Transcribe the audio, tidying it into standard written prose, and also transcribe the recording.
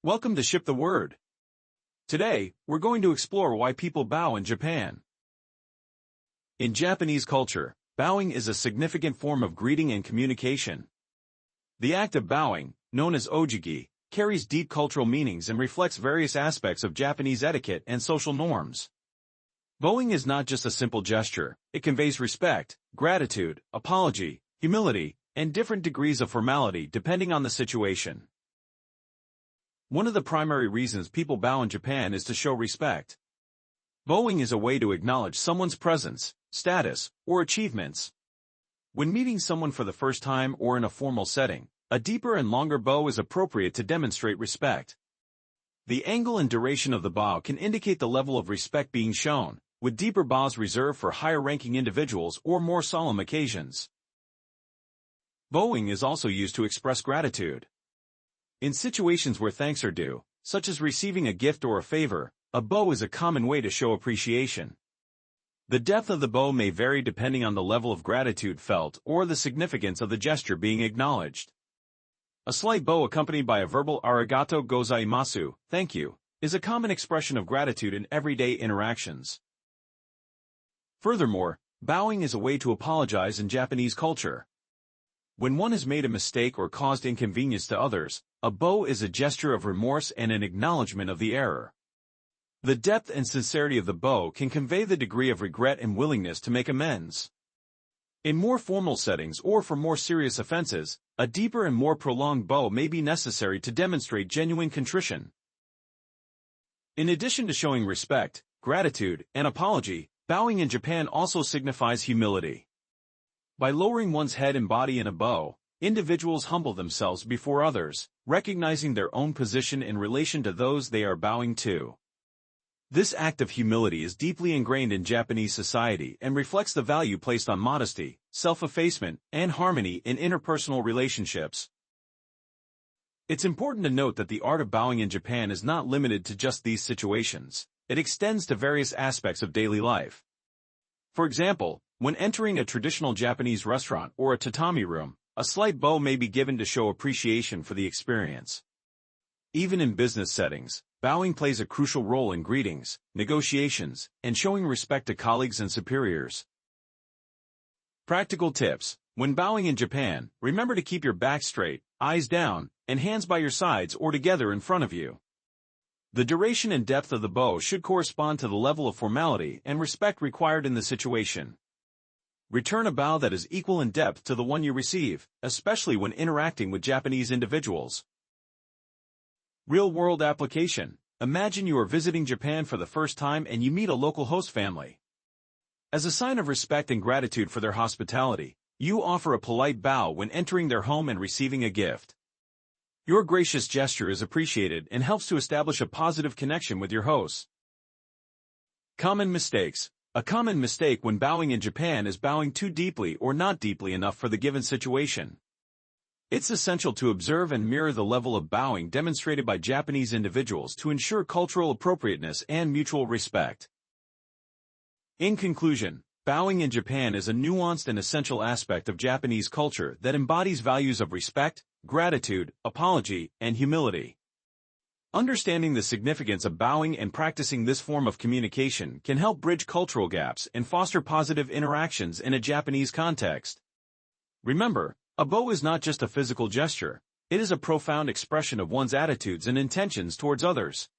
Welcome to ShipTheWord. Today, we're going to explore why people bow in Japan. In Japanese culture, bowing is a significant form of greeting and communication. The act of bowing, known as ojigi, carries deep cultural meanings and reflects various aspects of Japanese etiquette and social norms. Bowing is not just a simple gesture, it conveys respect, gratitude, apology, humility, and different degrees of formality depending on the situation. One of the primary reasons people bow in Japan is to show respect. Bowing is a way to acknowledge someone's presence, status, or achievements. When meeting someone for the first time or in a formal setting, a deeper and longer bow is appropriate to demonstrate respect. The angle and duration of the bow can indicate the level of respect being shown, with deeper bows reserved for higher-ranking individuals or more solemn occasions. Bowing is also used to express gratitude. In situations where thanks are due, such as receiving a gift or a favor, a bow is a common way to show appreciation. The depth of the bow may vary depending on the level of gratitude felt or the significance of the gesture being acknowledged. A slight bow accompanied by a verbal arigato gozaimasu, thank you, is a common expression of gratitude in everyday interactions. Furthermore, bowing is a way to apologize in Japanese culture. When one has made a mistake or caused inconvenience to others, a bow is a gesture of remorse and an acknowledgement of the error. The depth and sincerity of the bow can convey the degree of regret and willingness to make amends. In more formal settings or for more serious offenses, a deeper and more prolonged bow may be necessary to demonstrate genuine contrition. In addition to showing respect, gratitude, and apology, bowing in Japan also signifies humility. By lowering one's head and body in a bow, individuals humble themselves before others, recognizing their own position in relation to those they are bowing to. This act of humility is deeply ingrained in Japanese society and reflects the value placed on modesty, self-effacement, and harmony in interpersonal relationships. It's important to note that the art of bowing in Japan is not limited to just these situations. It extends to various aspects of daily life. For example, when entering a traditional Japanese restaurant or a tatami room, a slight bow may be given to show appreciation for the experience. Even in business settings, bowing plays a crucial role in greetings, negotiations, and showing respect to colleagues and superiors. Practical tips: when bowing in Japan, remember to keep your back straight, eyes down, and hands by your sides or together in front of you. The duration and depth of the bow should correspond to the level of formality and respect required in the situation. Return a bow that is equal in depth to the one you receive, especially when interacting with Japanese individuals. Real-world application: imagine you are visiting Japan for the first time and you meet a local host family. As a sign of respect and gratitude for their hospitality, you offer a polite bow when entering their home and receiving a gift. Your gracious gesture is appreciated and helps to establish a positive connection with your hosts. Common mistakes: a common mistake when bowing in Japan is bowing too deeply or not deeply enough for the given situation. It's essential to observe and mirror the level of bowing demonstrated by Japanese individuals to ensure cultural appropriateness and mutual respect. In conclusion, bowing in Japan is a nuanced and essential aspect of Japanese culture that embodies values of respect, gratitude, apology, and humility. Understanding the significance of bowing and practicing this form of communication can help bridge cultural gaps and foster positive interactions in a Japanese context. Remember, a bow is not just a physical gesture, it is a profound expression of one's attitudes and intentions towards others.